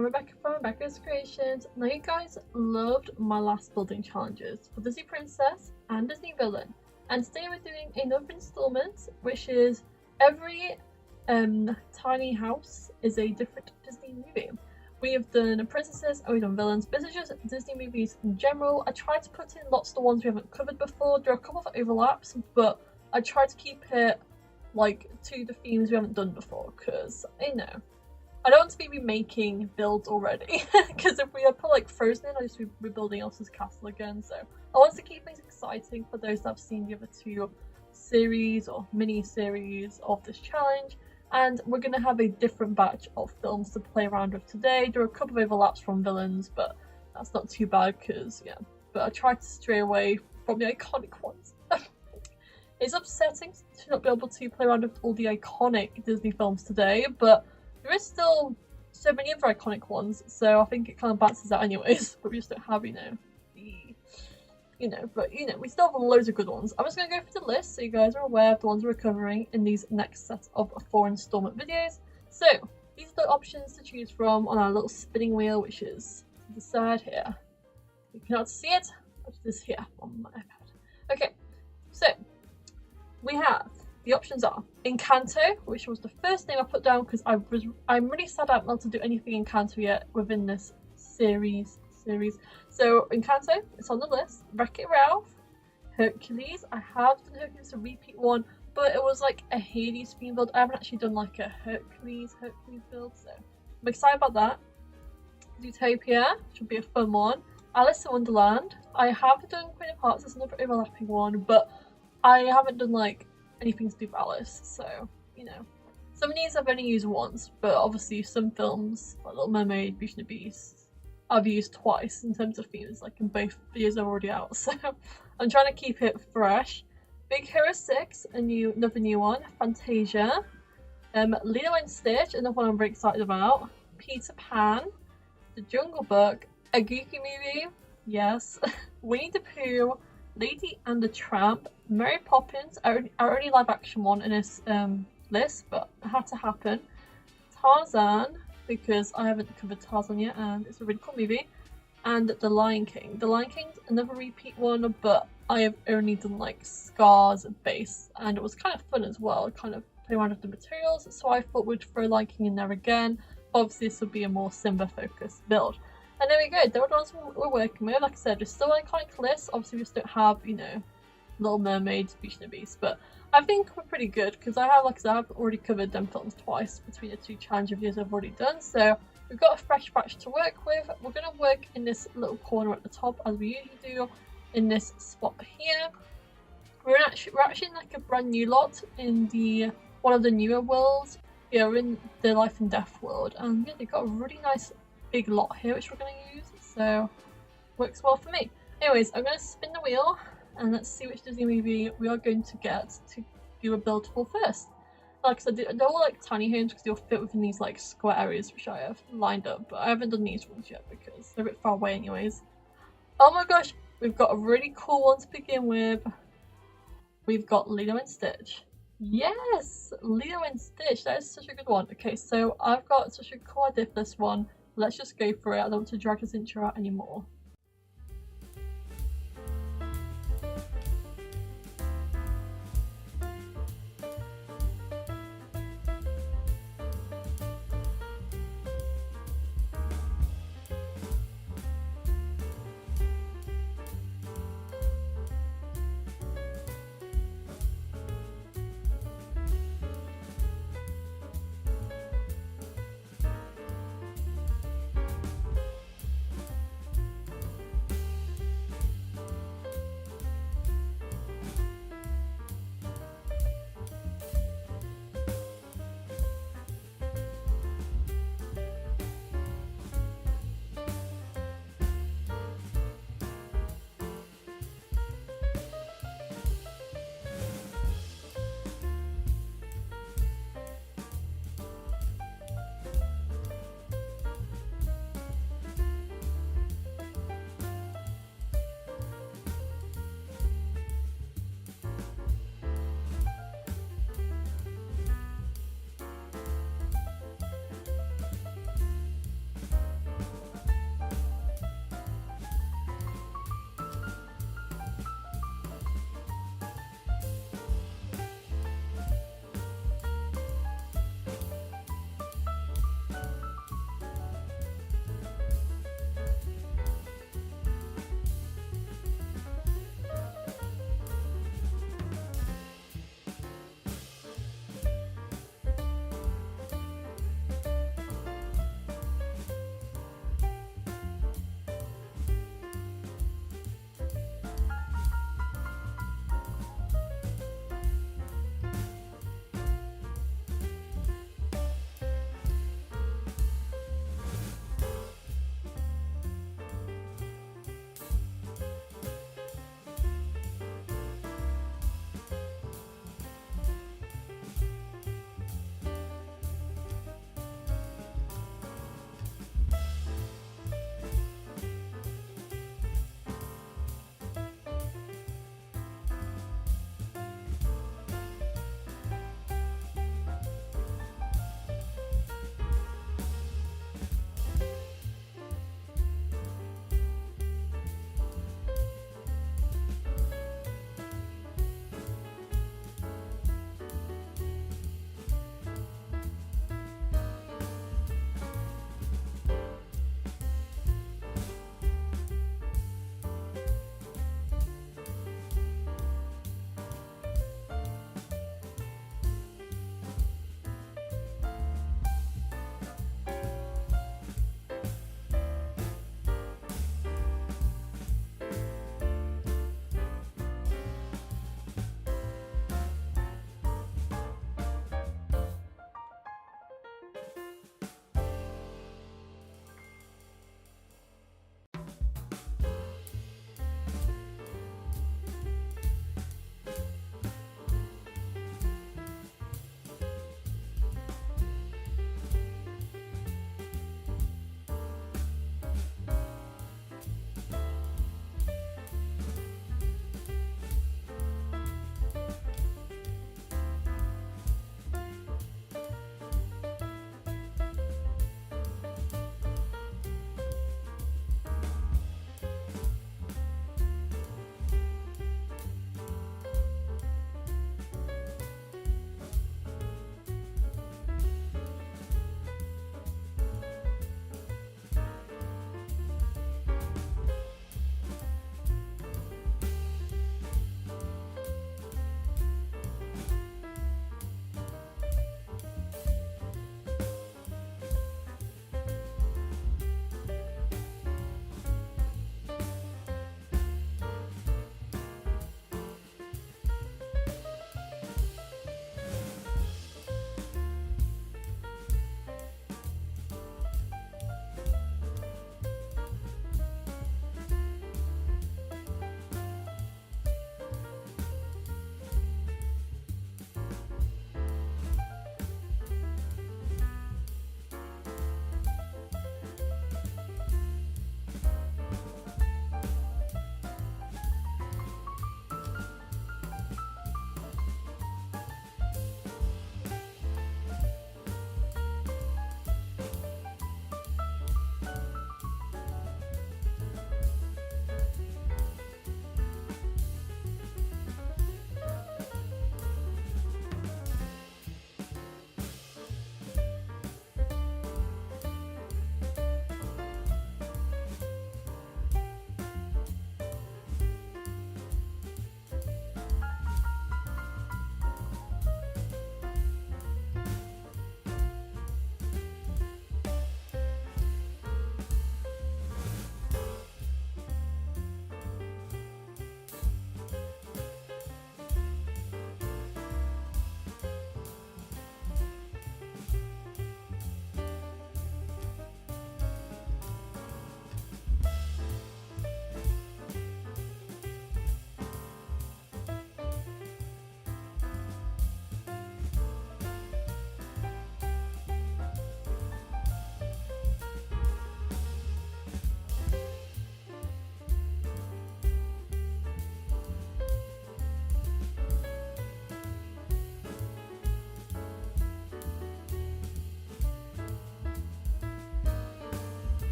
I'm Rebecca from Beccascreations. Now you guys loved my last building challenges for Disney Princess and Disney Villain, and today we're doing another installment, which is every tiny house is a different Disney movie. We have done princesses and we've done villains, but this is just Disney movies in general. I tried to put in lots of the ones we haven't covered before. There are a couple of overlaps, but I tried to keep it like to the themes we haven't done before, because I don't want to be remaking builds already, because if we put like Frozen in, I'll just be rebuilding Elsa's castle again. So I want to keep things exciting for those that have seen the other two series or mini series of this challenge. And we're going to have a different batch of films to play around with today. There are a couple of overlaps from villains, but that's not too bad because, yeah. But I tried to stray away from the iconic ones. It's upsetting to not be able to play around with all the iconic Disney films today, but there is still so many other iconic ones, so I think it kind of balances out anyways. But we just don't have, we still have loads of good ones. I'm just going to go through the list so you guys are aware of the ones we're covering in these next set of 4 installment videos. So, these are the options to choose from on our little spinning wheel, which is to the side here. You cannot see it, but it is here on my iPad. Okay, so we have, the options are Encanto, which was the first thing I put down because I'm really sad I'm not to do anything Encanto yet within this series. So Encanto, it's on the list. Wreck-It Ralph, Hercules. I have done Hercules to repeat one, but it was like a Hades theme build. I haven't actually done like a Hercules build, so I'm excited about that. Zootopia should be a fun one. Alice in Wonderland. I have done Queen of Hearts, it's another overlapping one, but I haven't done like anything to do with Alice, so some of these I've only used once, but obviously some films like Little Mermaid, Beauty and the Beast, I've used twice in terms of themes, like in both videos are already out, so I'm trying to keep it fresh. Big Hero 6, another new one. Fantasia, Lilo and Stitch, another one I'm very excited about. Peter Pan, The Jungle Book, a Goofy movie, yes. Winnie the Pooh, Lady and the Tramp, Mary Poppins, our only live action one in this list, but it had to happen. Tarzan, because I haven't covered Tarzan yet and it's a really cool movie. And The Lion King. The Lion King's another repeat one, but I have only done like Scar's base and it was kind of fun as well, kind of play around with the materials, so I thought we'd throw Lion King in there again. Obviously this would be a more Simba focused build. And there we go, there are the ones we're working with. Like I said, it's still an iconic list. Obviously we just don't have, Little Mermaid, Beauty and the Beast, but I think we're pretty good because I've already covered them films twice between the 2 challenge videos I've already done, so we've got a fresh batch to work with. We're going to work in this little corner at the top as we usually do, in this spot here. We're actually in like a brand new lot in one of the newer worlds. Yeah, we're in the Life and Death world, and yeah, they've got a really nice big lot here which we're going to use, so works well for me. Anyways, I'm going to spin the wheel and let's see which Disney movie we are going to get to do a build for first. Like I said, they're all like tiny homes because they'll fit within these like square areas which I have lined up, but I haven't done these ones yet because they're a bit far away anyways. Oh my gosh, we've got a really cool one to begin with. We've got Lilo and Stitch. Yes, Lilo and Stitch, that is such a good one. Okay, so I've got such a cool idea for this one. Let's just go for it. I don't want to drag this intro out anymore.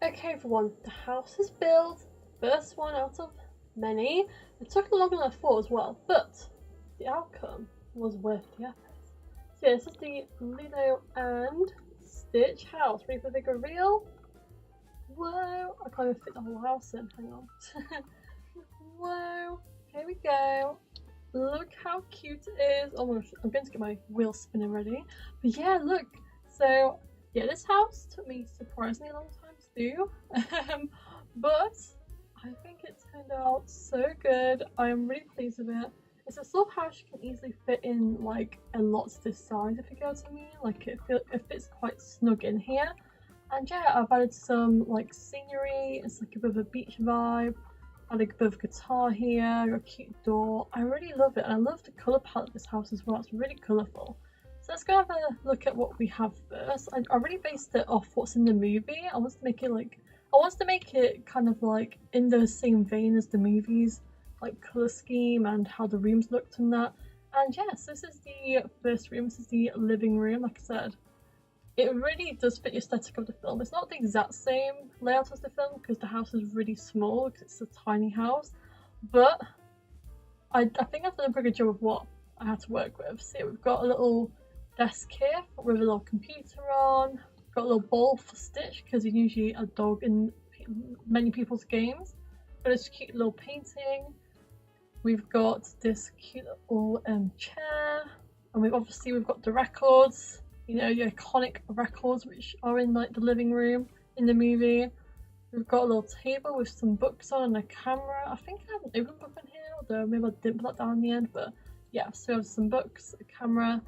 Okay everyone, the house is built. First one out of many. It took longer than I thought as well, but the outcome was worth the effort. So yeah, this is the Lilo and Stitch house. Ready for the big reveal? Whoa, I can't even fit the whole house in, hang on. Whoa, here we go. Look how cute it is. Oh my gosh, I'm going to get my wheel spinning ready. But yeah, look. So yeah, this house took me surprisingly a long time to do. But I think it turned out so good. I am really pleased with it. It's a sort of house you can easily fit in like a lot this size, if you get what I mean. Like it fits quite snug in here. And yeah, I've added some like scenery. It's like a bit of a beach vibe. I like a bit of guitar here, a cute door. I really love it, and I love the colour palette of this house as well. It's really colourful. So let's go have a look at what we have first. I really based it off what's in the movie. I wanted to make it kind of like in the same vein as the movies, like colour scheme and how the rooms looked and that. And yes, this is the first room. This is the living room, like I said. It really does fit the aesthetic of the film. It's not the exact same layout as the film because the house is really small because it's a tiny house, but I think I've done a pretty good job of what I had to work with. See, we've got a little desk here with a little computer on. We've got a little bowl for Stitch because he's usually a dog in many people's games. Got this cute little painting. We've got this cute little chair, and we've got the records. You know, the iconic records which are in like the living room in the movie. We've got a little table with some books on and a camera. I think I have an open book in here, although maybe I didn't put that down in the end. But yeah, so we have some books, a camera,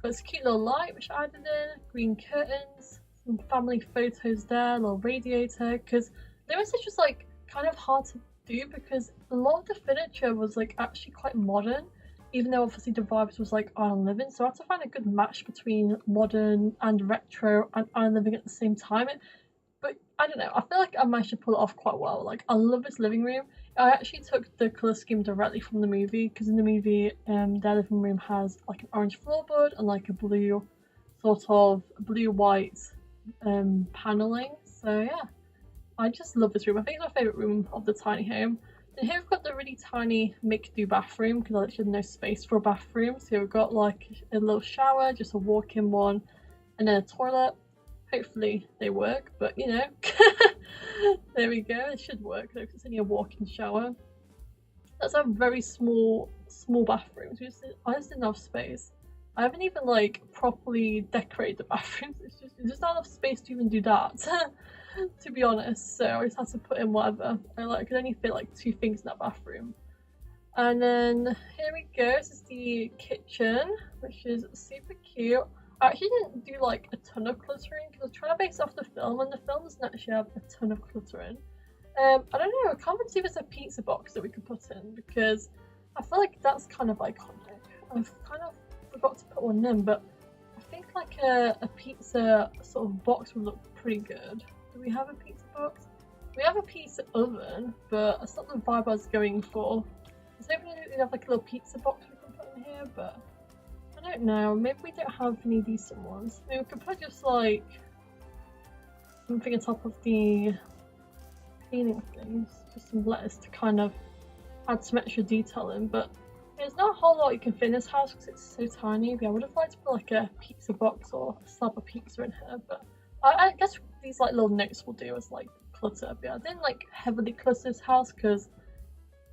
got this cute little light which I added in, green curtains, some family photos there, a little radiator. Because the message was like kind of hard to do because a lot of the furniture was like actually quite modern. Even though obviously the vibes was like Island Living, so I had to find a good match between modern and retro and Island Living at the same time. But I don't know, I feel like I managed to pull it off quite well. Like I love this living room. I actually took the colour scheme directly from the movie because in the movie their living room has like an orange floorboard and like a blue sort of blue-white panelling. So yeah, I just love this room. I think it's my favourite room of the tiny home. And here we've got the really tiny make-do bathroom because I literally had no space for a bathroom. So we've got like a little shower, just a walk-in one, and then a toilet. Hopefully they work, but you know, there we go. It should work though because it's only a walk-in shower. That's a very small bathroom. So I just didn't have space. I haven't even like properly decorated the bathrooms. It's just not enough space to even do that. To be honest, so I just had to put in whatever. I could only fit like 2 things in that bathroom. And then here we go. This is the kitchen, which is super cute. I actually didn't do like a ton of cluttering because I was trying to base off the film, and the film doesn't actually have a ton of cluttering. I don't know. I can't even see if there's a pizza box that we could put in because I feel like that's kind of iconic. I've kind of forgot to put one in, but I think like a pizza sort of box would look pretty good. Do we have a pizza box? We have a pizza oven, but that's not the vibe I was going for. I was hoping we'd have like a little pizza box we can put in here, but I don't know. Maybe we don't have any decent ones. Maybe we could put just like something on top of the cleaning things, just some lettuce to kind of add some extra detail in. But there's not a whole lot you can fit in this house because it's so tiny. But yeah, I would have liked to put like a pizza box or a slab of pizza in here, but I guess these like little notes will do as like clutter. But yeah, I didn't like heavily clutter this house because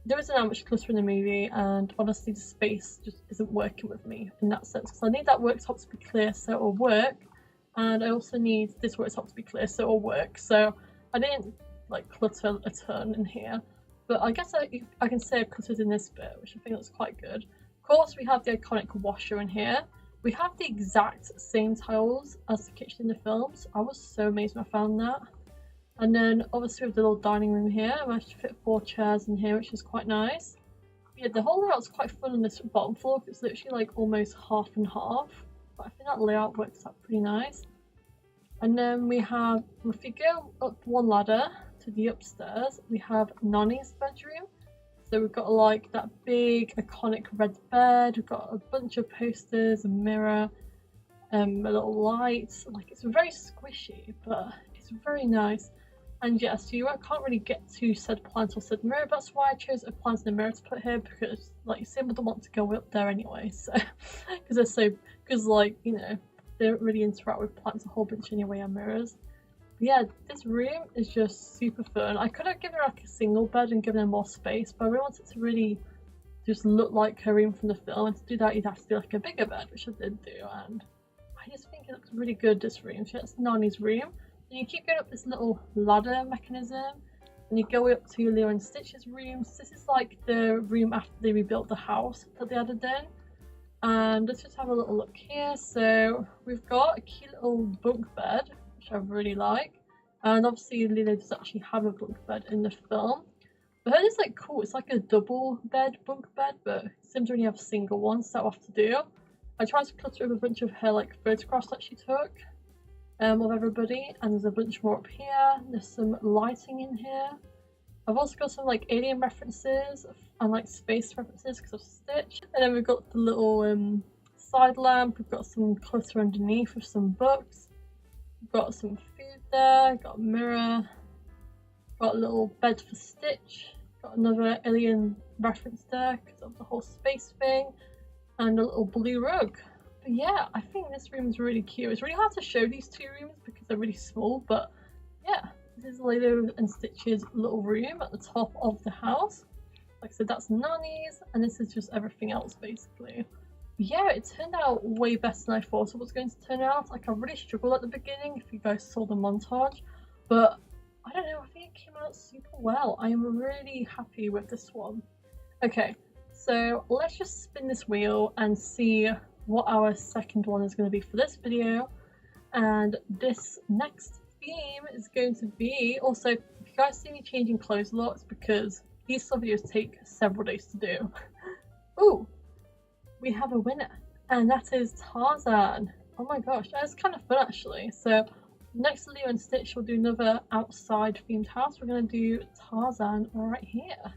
there isn't that much clutter in the movie, and honestly the space just isn't working with me in that sense because I need that worktop to be clear so it'll work, and I also need this worktop to be clear so it'll work. So I didn't like clutter a ton in here, but I guess I can say I cluttered in this bit, which I think looks quite good. Of course we have the iconic washer in here. We have the exact same tiles as the kitchen in the films. I was so amazed when I found that. And then obviously we have the little dining room here. I managed to fit 4 chairs in here, which is quite nice. But yeah, the whole layout's quite fun on this bottom floor. It's literally like almost half and half. But I think that layout works out pretty nice. And then we have, if you go up one ladder to the upstairs, we have Nani's bedroom. So we've got like that big iconic red bed, we've got a bunch of posters, a mirror, a little light. Like it's very squishy, but it's very nice. And yes, you can't really get to said plant or said mirror. That's why I chose a plant and a mirror to put here, because like Sim wouldn't want to go up there anyway. So because like, you know, they don't really interact with plants a whole bunch anyway and mirrors. But yeah, this room is just super fun. I could have given her like a single bed and given her more space, but I really wanted to really just look like her room from the film, and to do that you'd have to do like a bigger bed, which I did do, and I just think it looks really good, this room. So that's Nani's room. And you keep going up this little ladder mechanism, and you go up to Leo and Stitch's room. So this is like the room after they rebuilt the house that they added in. And let's just have a little look here. So we've got a cute little bunk bed, which I really like. And obviously Leo does actually have a bunk bed in the film. But hers is like cool, it's like a double bed, bunk bed, but Sims only have a single one, so I'll have to do. I tried to clutter with a bunch of her like photographs that she took of everybody, and there's a bunch more up here. There's some lighting in here. I've also got some like alien references and like space references because of Stitch. And then we've got the little side lamp. We've got some clutter underneath with some books. We've got some food there. Got a mirror. Got a little bed for Stitch. Got another alien reference there because of the whole space thing. And a little blue rug. But yeah, I think this room is really cute. It's really hard to show these two rooms because they're really small, but yeah, this is Lilo and Stitch's little room at the top of the house. Like I said, that's Nani's, and this is just everything else basically. But yeah, it turned out way better than I thought it was going to turn out. Like I really struggled at the beginning if you guys saw the montage, but I don't know, I think it came out super well. I am really happy with this one. Okay, so let's just spin this wheel and see what our second one is going to be for this video. And this next theme is going to be, also, if you guys see me changing clothes a lot, it's because these sort of videos take several days to do. Ooh, we have a winner, and that is Tarzan. Oh my gosh, that's kind of fun actually. So next to Leo and Stitch, we'll do another outside themed house. We're going to do Tarzan right here.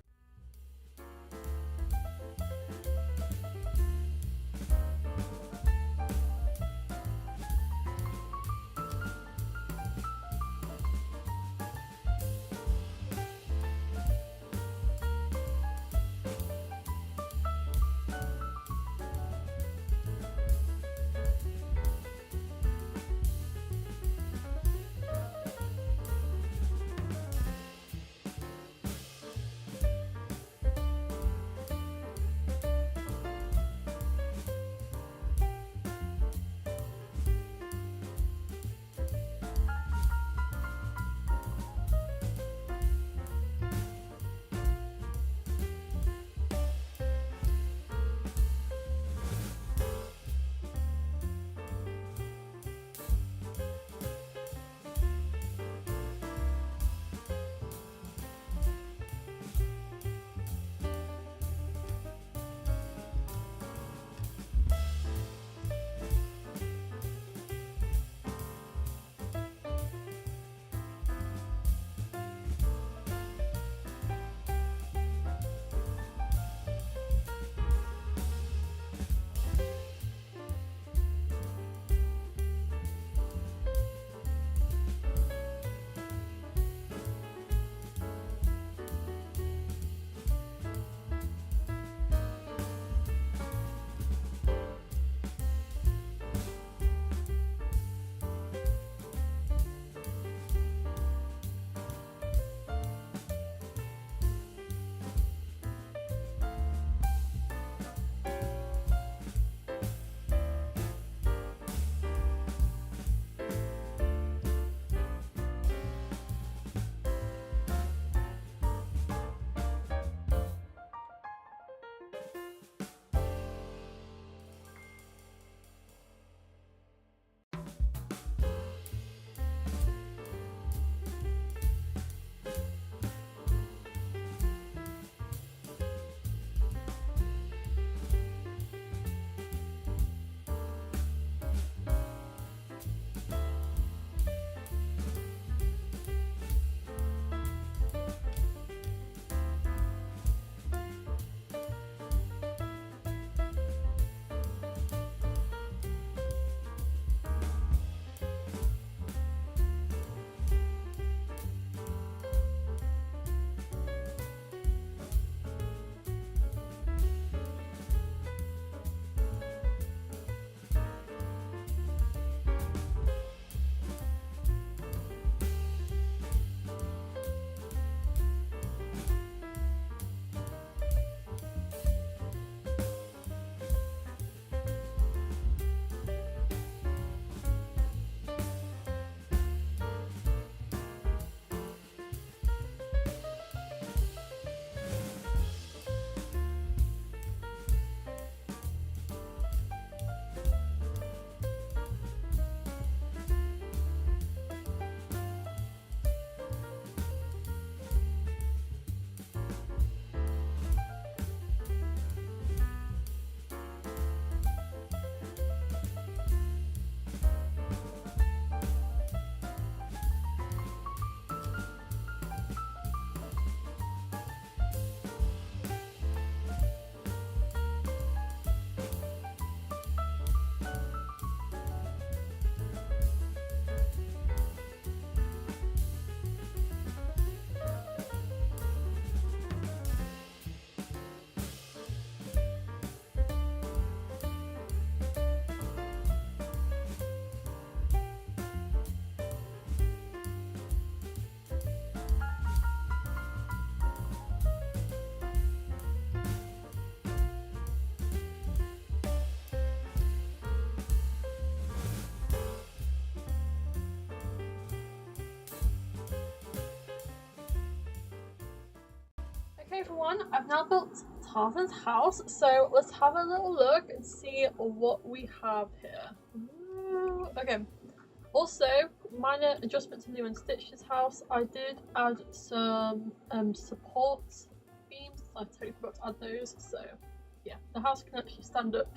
Okay everyone, I've now built Tarzan's house, so let's have a little look and see what we have here. Ooh, okay, also minor adjustment to Lou and Stitch's house. I did add some support beams. I totally forgot to add those, so yeah, the house can actually stand up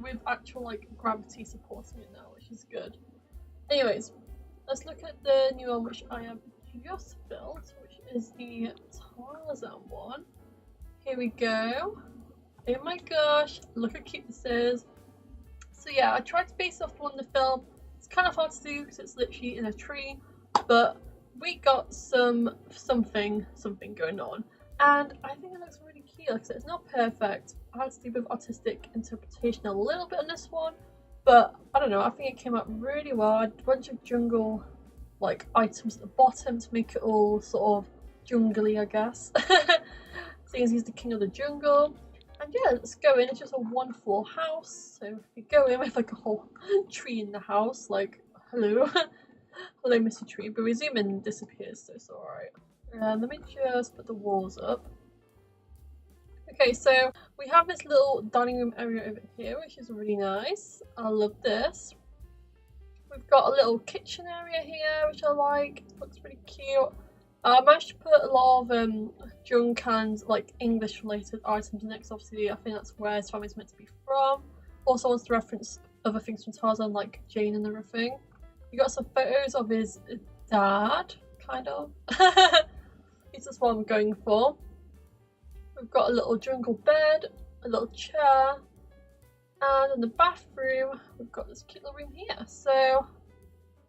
with actual like gravity supporting it now, which is good. Anyways, let's look at the new one which I have just built, which is the Tarzan one. Here we go. Oh my gosh, look how cute this is. So yeah, I tried to base off the one in the film. It's kind of hard to do because it's literally in a tree, but we got something going on, and I think it looks really cute. Like I said, it's not perfect. I had to do a bit of artistic interpretation a little bit on this one, but I don't know, I think it came out really well. I had a bunch of jungle like items at the bottom to make it all sort of jungly, I guess. Seeing as he's the king of the jungle. And yeah, let's go in. It's just a 1-floor house, so if you go in with like a whole tree in the house, like hello. Hello Mr. Tree, but we zoom in and it disappears, so it's alright. Let me just put the walls up. Okay, so we have this little dining room area over here, which is really nice. I love this. We've got a little kitchen area here, which I like. It looks pretty cute. I managed to put a lot of junk and like English related items next. Obviously, I think that's where his family's meant to be from. Also wants to reference other things from Tarzan, like Jane and everything. We got some photos of his dad, kind of. This is what I'm going for. We've got a little jungle bed, a little chair, and in the bathroom, we've got this cute little room here. So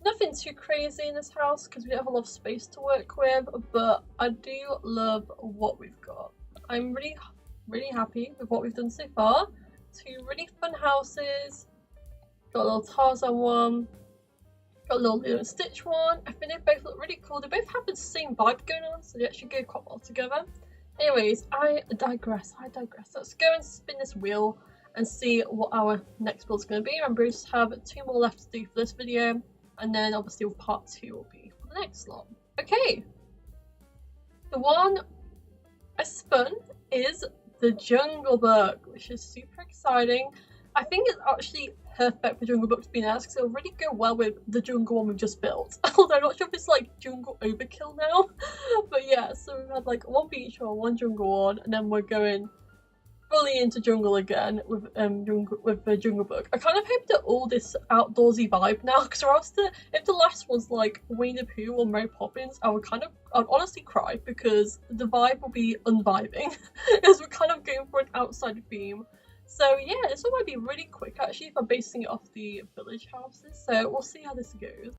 nothing too crazy in this house because we don't have a lot of space to work with, but I do love what we've got. I'm really happy with what we've done so far. 2 really fun houses. Got a little Tarzan one, got a little Lilo and Stitch one. I think they both look really cool. They both have the same vibe going on, so they actually go quite well together. Anyways, I digress. Let's go and spin this wheel and see what our next build is going to be. Remember, we just have 2 more left to do for this video, and then obviously part 2 will be for the next lot. Okay, the one I spun is the Jungle Book, which is super exciting. I think it's actually perfect for Jungle Book to be nice because it'll really go well with the jungle one we've just built. Although I'm not sure if it's like jungle overkill now. But yeah, so we've had like 1 beach one, 1 jungle one, and then we're going fully into jungle again with the Jungle Book. I kind of hope that all this outdoorsy vibe now, because if the last was like Winnie the Pooh or Mary Poppins, I'd honestly cry because the vibe will be unvibing as we're kind of going for an outside theme. So yeah, this one might be really quick actually if I'm basing it off the village houses, so we'll see how this goes.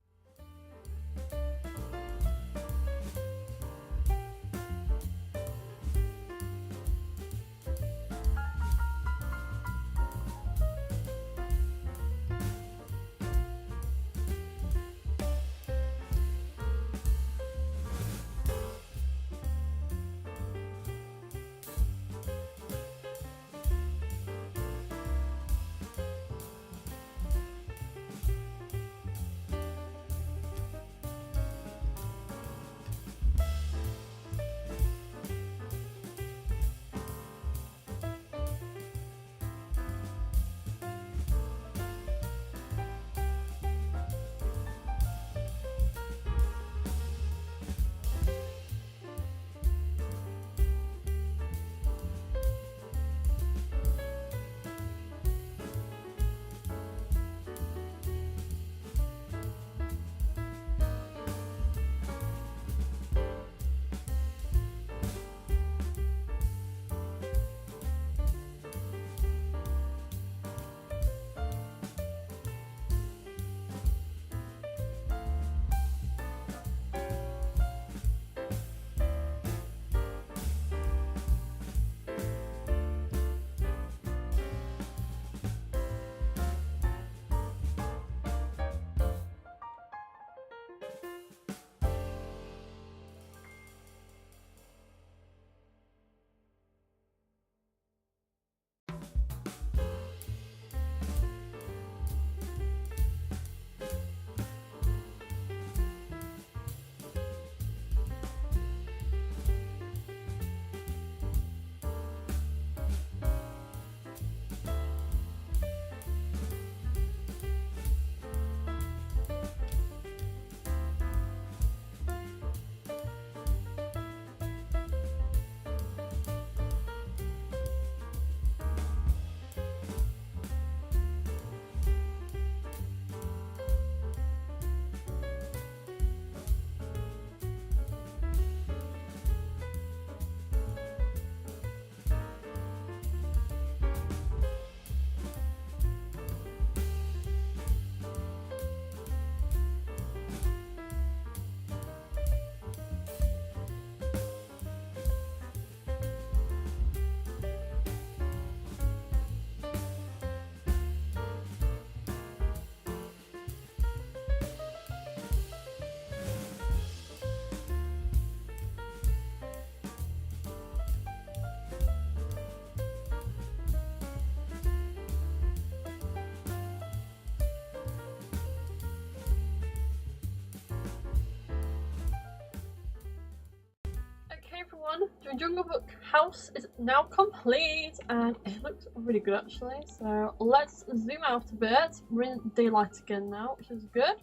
one. The Jungle Book house is now complete and it looks really good actually. So let's zoom out a bit. We're in daylight again now, which is good.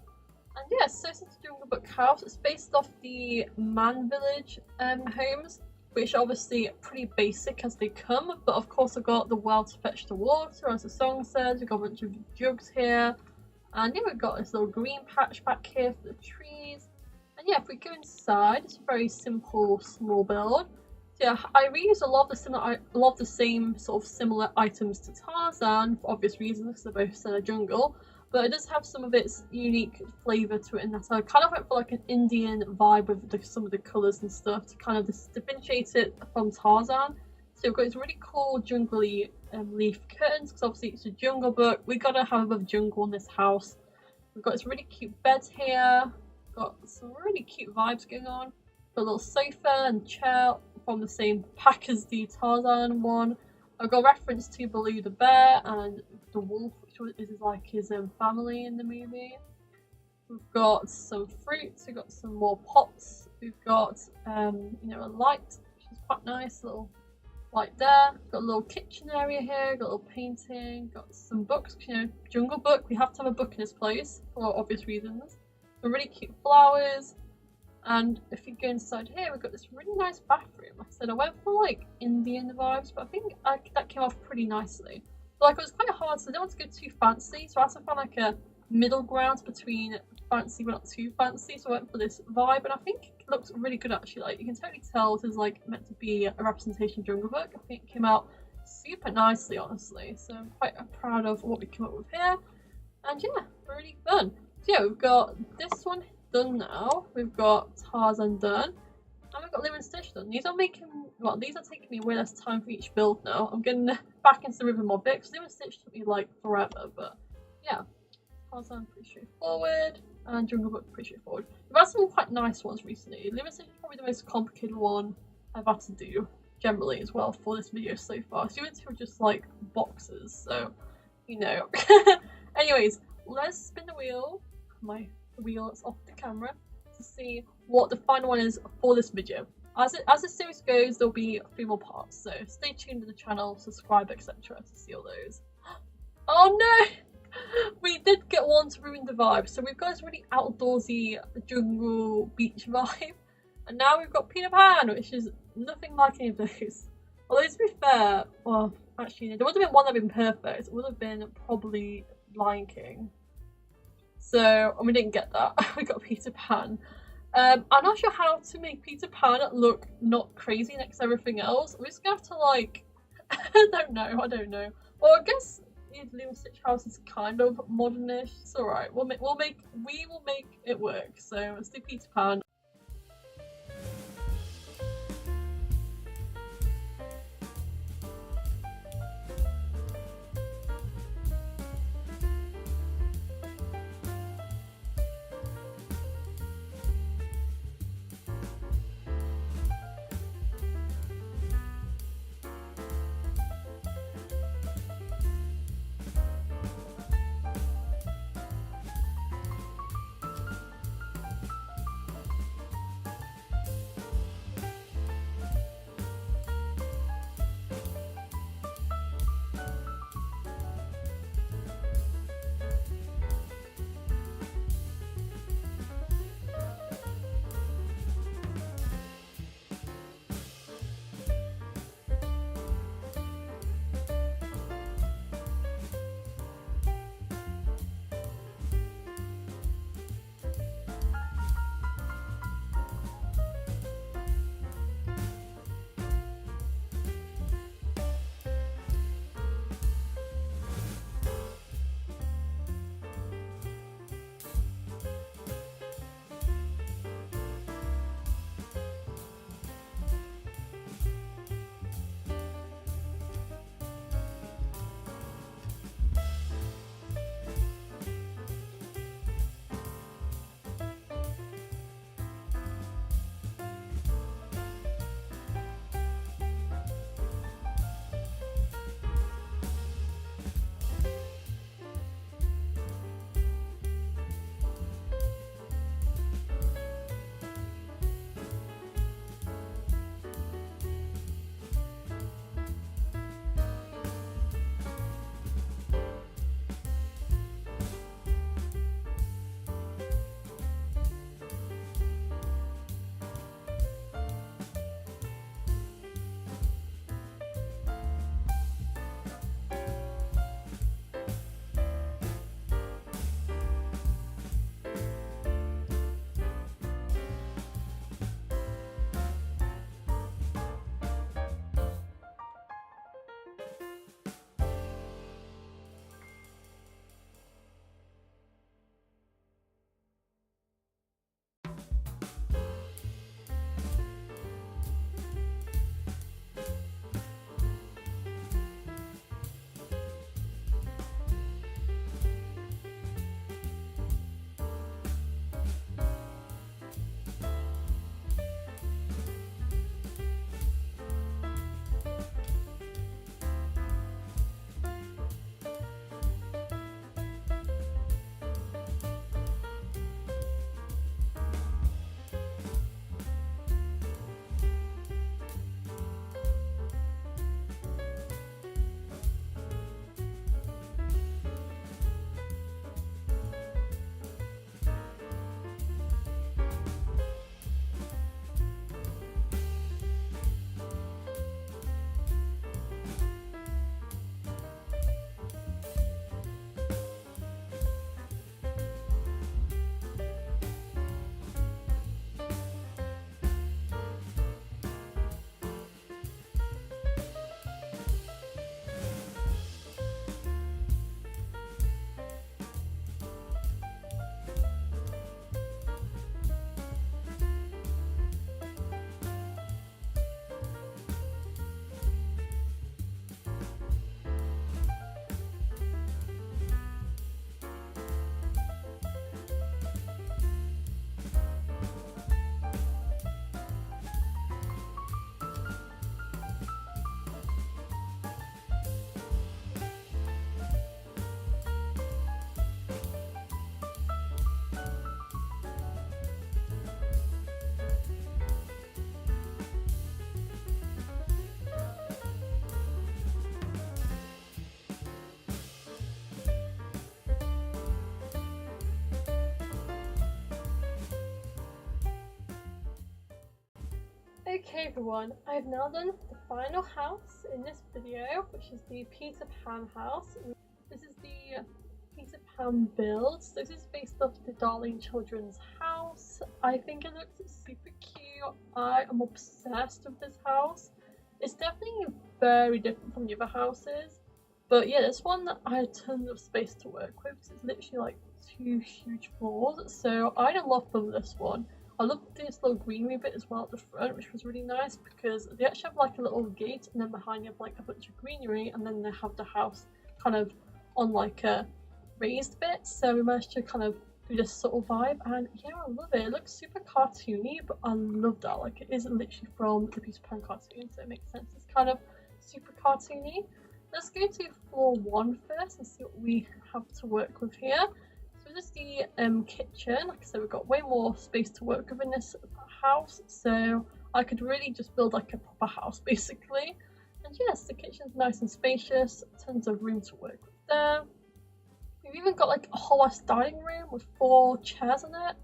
And yes, so this is the Jungle Book house. It's based off the Man Village homes, which are obviously pretty basic as they come. But of course I've got the well to fetch the water, as the song says. We've got a bunch of jugs here. And yeah, we've got this little green patch back here for the trees. And yeah, if we go inside, it's a very simple, small build. So yeah, I reuse a lot of the same sort of similar items to Tarzan for obvious reasons, because they're both set in a jungle. But it does have some of its unique flavour to it in that I kind of went for like an Indian vibe with some of the colours and stuff to kind of differentiate it from Tarzan. So we've got these really cool jungly leaf curtains, because obviously it's a Jungle Book. We gotta have a bit of jungle in this house. We've got this really cute bed here. Got some really cute vibes going on. Got a little sofa and chair from the same pack as the Tarzan one. I've got a reference to Baloo the bear and the wolf, which is like his family in the movie. We've got some fruits. We've got some more pots. We've got you know, a light, which is quite nice. A little light there. Got a little kitchen area here. Got a little painting. Got some books. You know, Jungle Book. We have to have a book in this place for obvious reasons. Some really cute flowers. And if you go inside here, we've got this really nice bathroom. Like I said, I went for like Indian vibes, but I think that came off pretty nicely. But like, it was quite hard, so I don't want to go too fancy, so I had to find like a middle ground between fancy but not too fancy. So I went for this vibe, and I think it looks really good actually. Like, you can totally tell this is like meant to be a representation of Jungle Book. I think it came out super nicely, honestly. So I'm quite proud of what we came up with here. And yeah, really fun. So yeah, we've got this one done now. We've got Tarzan done. And we've got Lilo and Stitch done. These are taking me way less time for each build now. I'm getting back into the rhythm of it, because Lilo and Stitch took me like forever, but yeah. Tarzan pretty straightforward, and Jungle Book pretty straightforward. We've had some quite nice ones recently. Lilo and Stitch is probably the most complicated one I've had to do, generally as well, for this video so far. So you went to just like boxes, so you know. Anyways, let's spin the wheel. The wheel is off the camera to see what the final one is for this video. As the series goes, there'll be a few more parts, so stay tuned to the channel, subscribe, etc. to see all those. Oh no! We did get one to ruin the vibe. So we've got this really outdoorsy jungle beach vibe, and now we've got Peter Pan, which is nothing like any of those. Although to be fair, well, actually, there would have been one that would have been perfect. It would have been probably Lion King. So, and we didn't get that. We got Peter Pan. I'm not sure how to make Peter Pan look not crazy next to everything else. We're just gonna have to like, I don't know. Well, I guess Lilo and Stitch house is kind of modernish. It's alright. We will make it work. So let's do Peter Pan. Okay everyone, I've now done the final house in this video, which is the Peter Pan house. This is the Peter Pan build. So this is based off the Darling Children's house. I think it looks super cute. I am obsessed with this house. It's definitely very different from the other houses. But yeah, this one I had tons of space to work with. It's literally like 2 huge floors. So I had a lot of fun with this one. I loved this little greenery bit as well at the front, which was really nice because they actually have like a little gate and then behind you have like a bunch of greenery, and then they have the house kind of on like a raised bit. So we managed to kind of do this sort of vibe, and yeah, I love it. It looks super cartoony, but I love that. Like, it is literally from the Peter Pan cartoon, so it makes sense. It's kind of super cartoony. Let's go to floor 1 first and see what we have to work with here. So this is the kitchen. Like I said, we've got way more space to work with in this house, so I could really just build like a proper house basically. And yes, the kitchen's nice and spacious, tons of room to work with there. We've even got like a whole ass dining room with 4 chairs in it.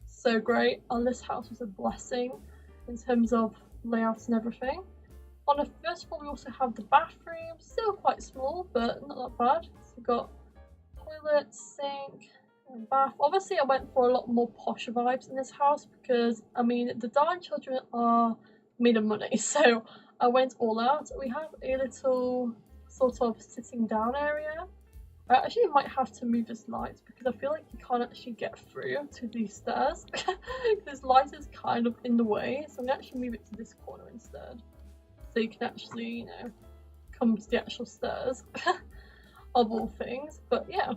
So great. And this house was a blessing in terms of layouts and everything. On the first floor we also have the bathroom, still quite small but not that bad. So we've got toilet, sink, and bath. Obviously I went for a lot more posh vibes in this house because, I mean, the Darling Children are made of money, so I went all out. We have a little sort of sitting down area. I actually might have to move this light because I feel like you can't actually get through to these stairs. This light is kind of in the way, so I'm going to actually move it to this corner instead. So you can actually, you know, come to the actual stairs. Of all things, but yeah,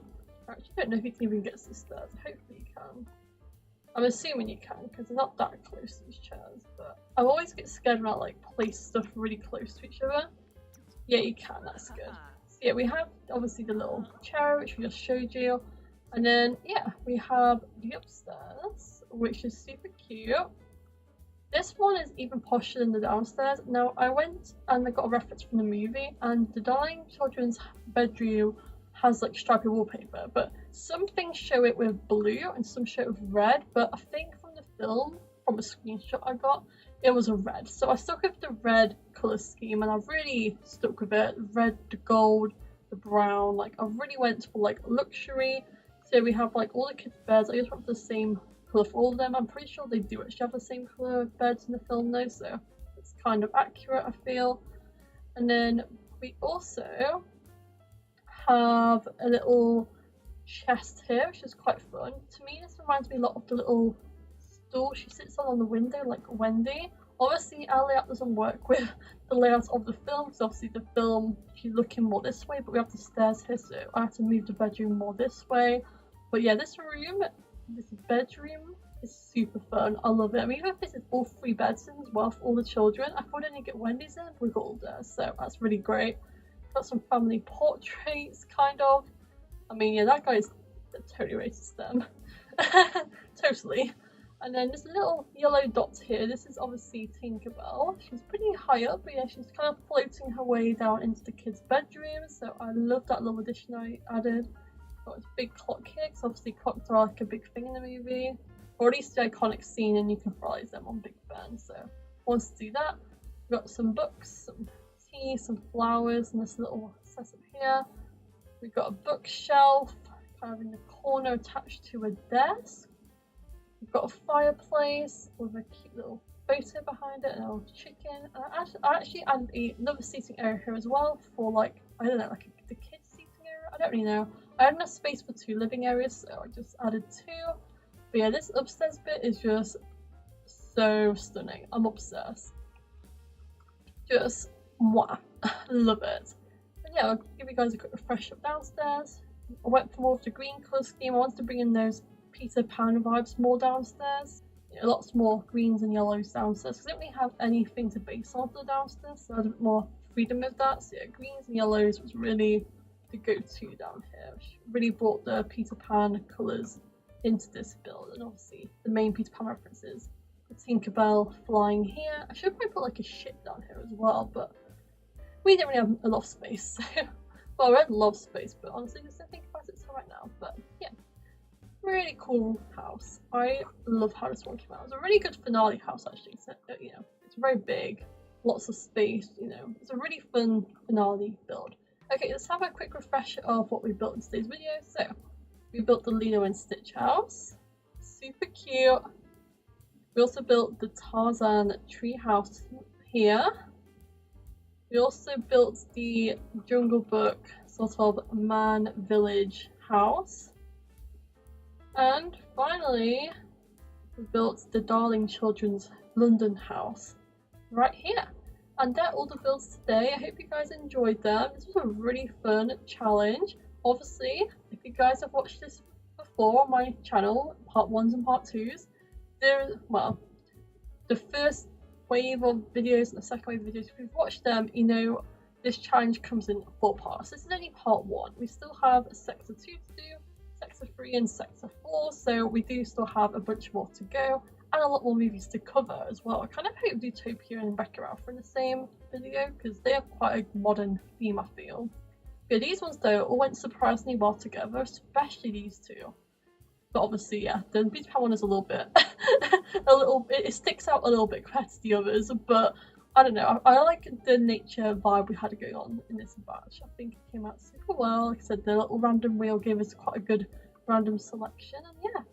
I actually don't know if you can even get to the stairs. Hopefully you can. I'm assuming you can because they're not that close to these chairs, but I always get scared when I like place stuff really close to each other. Yeah, you can, that's good. So yeah, we have obviously the little chair which we just showed you, and then yeah, we have the upstairs, which is super cute. This one is even posher than the downstairs. Now, I went and I got a reference from the movie, and the Darling Children's bedroom has like stripy wallpaper, but some things show it with blue and some show it with red, but I think from the film, from a screenshot I got, it was a red. So I stuck with the red colour scheme, and I really stuck with it. Red, the gold, the brown, like I really went for like luxury. So we have like all the kids' beds. I just went for the same colour for all of them. I'm pretty sure they do actually have the same colour of beds in the film though, so it's kind of accurate, I feel. And then we also have a little chest here, which is quite fun. To me, this reminds me a lot of the little stool she sits on the window, like Wendy. Obviously, our layout doesn't work with the layout of the film, because obviously the film, she's looking more this way, but we have the stairs here, so I have to move the bedroom more this way. But yeah, this room, this bedroom is super fun. I love it. I mean, even if this is all 3 beds in as well for all the children. I thought I didn't get Wendy's in, but we got all there, so that's really great. Got some family portraits, kind of. I mean, yeah, that guy's totally racist then. Totally. And then there's a little yellow dot here. This is obviously Tinkerbell. She's pretty high up, but yeah, she's kind of floating her way down into the kids' bedroom. So I love that little addition I added. Got this big clock here, because obviously clocks are like a big thing in the movie, or at least the iconic scene, and you can realize them on Big Ben. So once to do that, we've got some books, some tea, some flowers, and this little setup here. We've got a bookshelf kind of in the corner attached to a desk. We've got a fireplace with a cute little photo behind it and a little chicken. And I actually added another seating area here as well for, like, I don't know, like the kids seating area. I don't really know. I had enough space for 2 living areas, so I just added 2. But yeah, this upstairs bit is just so stunning. I'm obsessed. Just mwah. Love it. And yeah, I'll give you guys a quick refresh up downstairs. I went for more of the green colour scheme. I wanted to bring in those Peter Pan vibes more downstairs. You know, lots more greens and yellows downstairs, because I don't really have anything to base on for the downstairs, so I had a bit more freedom with that. So yeah, greens and yellows was really the go-to down here, which really brought the Peter Pan colours into this build. And obviously the main Peter Pan references, the Tinkerbell flying here. I should probably put like a ship down here as well, but we don't really have a lot of space. So well, I had a lot of space, but honestly just don't think about it right now. But yeah, really cool house. I love how this one came out. It was a really good finale house actually, so you know, it's very big, lots of space, you know. It's a really fun finale build. Okay, let's have a quick refresher of what we built in today's video. So, we built the Lilo and Stitch house. Super cute. We also built the Tarzan tree house here. We also built the Jungle Book sort of man village house. And finally, we built the Darling Children's London house right here. And they're all the builds today. I hope you guys enjoyed them. This was a really fun challenge. Obviously, if you guys have watched this before on my channel, part 1s and part 2s, the first wave of videos and the second wave of videos, if you've watched them, you know this challenge comes in 4 parts. This is only part 1. We still have Sector 2 to do, Sector 3 and Sector 4, so we do still have a bunch more to go. And a lot more movies to cover as well. I kind of hope Zootopia and Becca are in the same video because they have quite a modern theme, I feel. Yeah, these ones though all went surprisingly well together, especially these two. But obviously, yeah, the Beach one is a little bit, it sticks out a little bit compared to the others. But I don't know, I like the nature vibe we had going on in this batch. I think it came out super well. Like I said, the little random wheel gave us quite a good random selection, and yeah.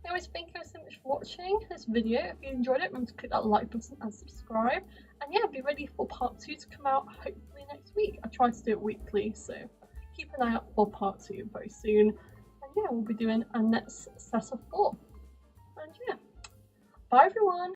Anyways, thank you so much for watching this video. If you enjoyed it, remember to click that like button and subscribe. And yeah, be ready for part 2 to come out hopefully next week. I try to do it weekly, so keep an eye out for part 2 very soon. And yeah, we'll be doing our next set of 4. And yeah, bye everyone!